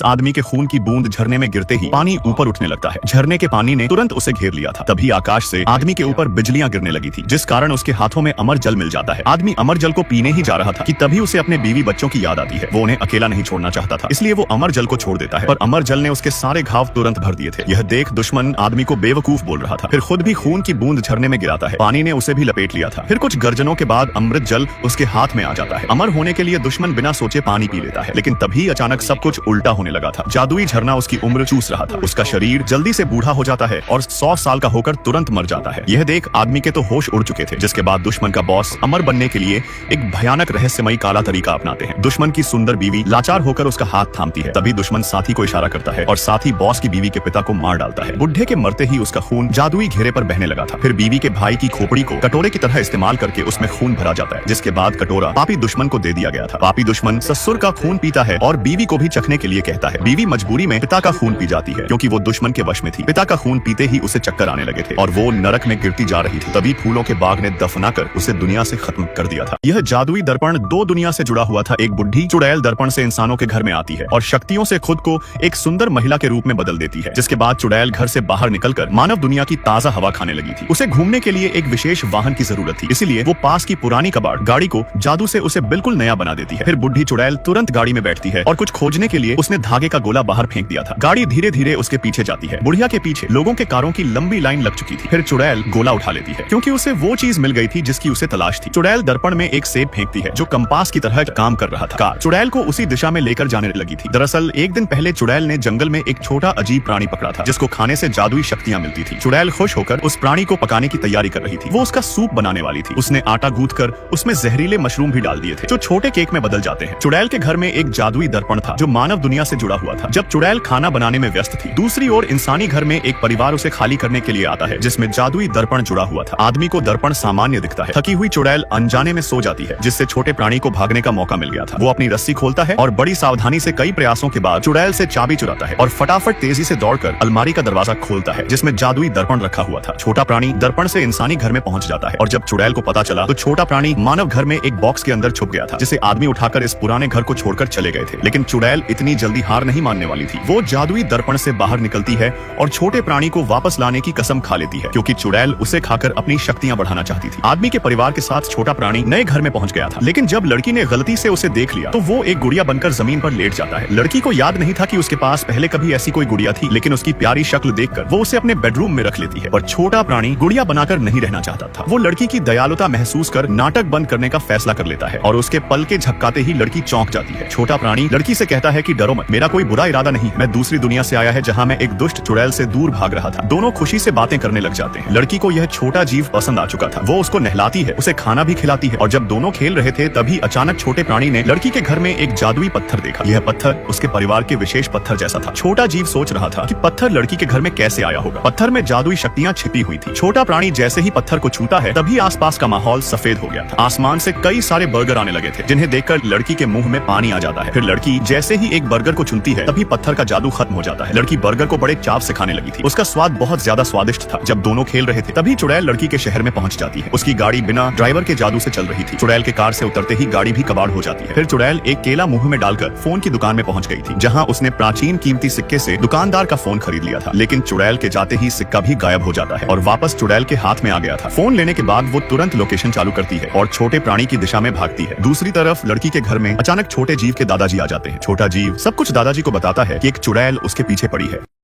आदमी के खून की बूंद झरने में गिरते ही पानी ऊपर उठने लगता है। झरने के पानी ने तुरंत उसे घेर लिया था। तभी आकाश से आदमी के ऊपर बिजलियां गिरने लगी थी, जिस कारण उसके हाथों में अमर जल मिल जाता है। आदमी अमर जल को पीने ही जा रहा था कि तभी उसे अपने बीवी बच्चों की याद आती है। वो उन्हें अकेला नहीं छोड़ना चाहता था, इसलिए वो अमर जल को छोड़ देता है, पर अमर जल ने उसके सारे घाव तुरंत भर दिए थे। यह देख दुश्मन आदमी को बेवकूफ बोल रहा था, फिर खुद भी खून की बूंद झरने में गिराता है। पानी ने उसे भी लपेट लिया था। फिर कुछ गर्जनों के बाद अमृत जल उसके हाथ में आ जाता है। अमर होने के लिए दुश्मन बिना सोचे पानी पी लेता है, लेकिन तभी अचानक सब कुछ उल्टा होने लगा था। जादुई झरना उसकी उम्र चूस रहा था। उसका शरीर जल्दी से बूढ़ा हो जाता है और 100 साल का होकर तुरंत मर जाता है। यह देख आदमी के तो होश उड़ चुके थे, जिसके बाद दुश्मन का बॉस अमर बनने के लिए एक भयानक रहस्यमयी काला तरीका अपनाते हैं। दुश्मन की सुंदर बीवी लाचार होकर उसका हाथ थामती है। तभी दुश्मन साथी को इशारा करता है और साथी बॉस की बीवी के पिता को मार डालता है। बुढ़े के मरते ही उसका खून जादुई घेरे पर बहने लगा था। फिर बीवी के भाई की खोपड़ी को कटोरे की तरह इस्तेमाल करके उसमें खून भरा जाता है, जिसके बाद कटोरा पापी दुश्मन को दे दिया गया था। पापी दुश्मन ससुर का खून पीता है और बीवी को भी चखने के लिए कहता है। बीवी मजबूरी में पिता का खून पी जाती है, क्योंकि वो दुश्मन के वश में थी। पिता का खून पीते ही उसे चक्कर आने लगे थे और वो नरक में गिरती जा रही थी। तभी फूलों के बाग ने दफनाकर उसे दुनिया से खत्म कर दिया था। यह जादुई दर्पण दो दुनिया से जुड़ा हुआ था। एक बुढ़ी चुड़ैल दर्पण से इंसानों के घर में आती है और शक्तियों से खुद को एक सुंदर महिला के रूप में बदल देती है, जिसके बाद चुड़ैल घर से बाहर निकलकर मानव दुनिया की ताजा हवा खाने लगी थी। उसे घूमने के लिए एक विशेष वाहन की जरूरत थी, इसीलिए वो पास की पुरानी कबाड़ गाड़ी को जादू से उसे बिल्कुल नया बना देती है। फिर बुढ़ी चुड़ैल तुरंत गाड़ी में बैठती है और कुछ खोजने के लिए उसने धागे का गोला बाहर फेंक दिया था। गाड़ी धीरे धीरे उसके पीछे जाती है। बुढ़िया के पीछे लोगों के कारों की लंबी लाइन लग चुकी थी। फिर चुड़ैल गोला उठा लेती है, क्योंकि उसे वो चीज मिल गई थी जिसकी उसे तलाश थी। चुड़ैल दर्पण में एक सेब फेंकती है, जो कंपास की तरह काम कर रहा था। कार चुड़ैल को उसी दिशा में लेकर जाने लगी थी। दरअसल एक दिन पहले चुड़ैल ने जंगल में एक छोटा अजीब प्राणी पकड़ा था, जिसको खाने से जादुई शक्तियां मिलती थी। चुड़ैल खुश होकर उस प्राणी को पकाने की तैयारी कर रही थी। वो उसका सूप बनाने वाली थी। उसने आटा गूंथकर उसमें जहरीले मशरूम भी डाल दिए थे, जो छोटे केक में बदल जाते हैं। चुड़ैल के घर में एक जादुई दर्पण था, जो मानव दुनिया से जुड़ा हुआ था। जब चुड़ैल खाना बनाने में व्यस्त थी, दूसरी ओर इंसानी घर में एक परिवार उसे खाली करने के लिए आता है, जिसमें जादुई दर्पण जुड़ा हुआ था। आदमी को दर्पण सामान्य दिखता है। थकी हुई चुड़ैल अनजाने में सो जाती है, जिससे छोटे प्राणी को भागने का मौका मिल गया था। वो अपनी रस्सी खोलता है और बड़ी सावधानी से कई प्रयासों के बाद चुड़ैल से चाबी चुराता है और फटाफट तेजी से दौड़कर अलमारी का दरवाजा खोलता है, जिसमें जादुई दर्पण रखा हुआ था। छोटा प्राणी दर्पण से इंसानी घर में पहुंच जाता है और जब चुड़ैल को पता चला तो छोटा प्राणी मानव घर में एक बॉक्स के अंदर छुप गया था, जिसे आदमी उठाकर इस पुराने घर को छोड़कर चले गए थे। लेकिन चुड़ैल इतनी जल्दी हार नहीं मानने वाली थी। वो जादुई दर्पण से बाहर निकलती है और छोटे प्राणी को वापस लाने की कसम खा लेती है, क्योंकि चुड़ैल उसे खाकर अपनी शक्तियां बढ़ाना चाहती थी। आदमी के परिवार के साथ छोटा प्राणी नए घर में पहुंच गया था, लेकिन जब लड़की ने गलती से उसे देख लिया तो वो एक गुड़िया बनकर जमीन पर लेट जाता है। लड़की को याद नहीं था कि उसके पास पहले कभी ऐसी कोई गुड़िया थी, लेकिन उसकी प्यारी शक्ल देखकर वो उसे अपने बेडरूम में रख लेती है। और छोटा प्राणी गुड़िया बनाकर नहीं रहना चाहता था। वो लड़की की दयालुता महसूस कर नाटक बंद करने का फैसला कर लेता है और उसके पल के झपकाते ही लड़की चौंक जाती है। छोटा प्राणी लड़की से कहता है कि डरो मत, मेरा कोई बुरा इरादा नहीं, मैं दूसरी दुनिया से आया है, जहाँ मैं एक दुष्ट चुड़ैल से दूर भाग रहा था। दोनों खुशी से बातें करने लग जाते हैं। लड़की को यह छोटा जीव पसंद आ चुका था। वो उसको नहलाती है, उसे खाना भी खिलाती है। और जब दोनों खेल रहे थे तभी अचानक छोटे प्राणी ने लड़की के घर में एक जादुई पत्थर देखा। यह पत्थर उसके परिवार के विशेष पत्थर जैसा था। छोटा जीव सोच रहा था कि पत्थर लड़की के घर में कैसे आया होगा। पत्थर में जादुई शक्तियां छिपी हुई थी। छोटा प्राणी जैसे ही पत्थर को छूता है तभी आसपास का माहौल सफेद हो गया था। आसमान से कई सारे बर्गर आने लगे थे, जिन्हें देखकर लड़की के मुंह में पानी आ जाता है। फिर लड़की जैसे ही एक बर्गर को चुनती है तभी पत्थर का जादू खत्म हो जाता है। लड़की बर्गर को बड़े चाव से खाने लगी थी। उसका स्वाद बहुत ज्यादा स्वादिष्ट था। जब दोनों खेल रहे थे तभी चुड़ैल लड़की के शहर में पहुंच जाती है। उसकी गाड़ी बिना ड्राइवर के जादू से चल रही थी। चुड़ैल के कार से उतरते ही गाड़ी भी कबाड़ हो जाती है। फिर चुड़ैल एक केला मुंह में डालकर फोन की दुकान में पहुंच गई थी, जहां उसने प्राचीन कीमती सिक्के से दुकानदार का फोन खरीद लिया था। लेकिन चुड़ैल के जाते ही सिक्का भी गायब हो जाता है और वापस चुड़ैल के हाथ में आ गया था। फोन लेने के बाद वो तुरंत लोकेशन चालू करती है और छोटे प्राणी की दिशा में भागती है। दूसरी तरफ लड़की के घर में अचानक छोटे जीव के दादाजी आ जाते हैं। छोटा जीव सब कुछ दादाजी को बताता है कि एक चुड़ैल उसके पीछे पड़ी है।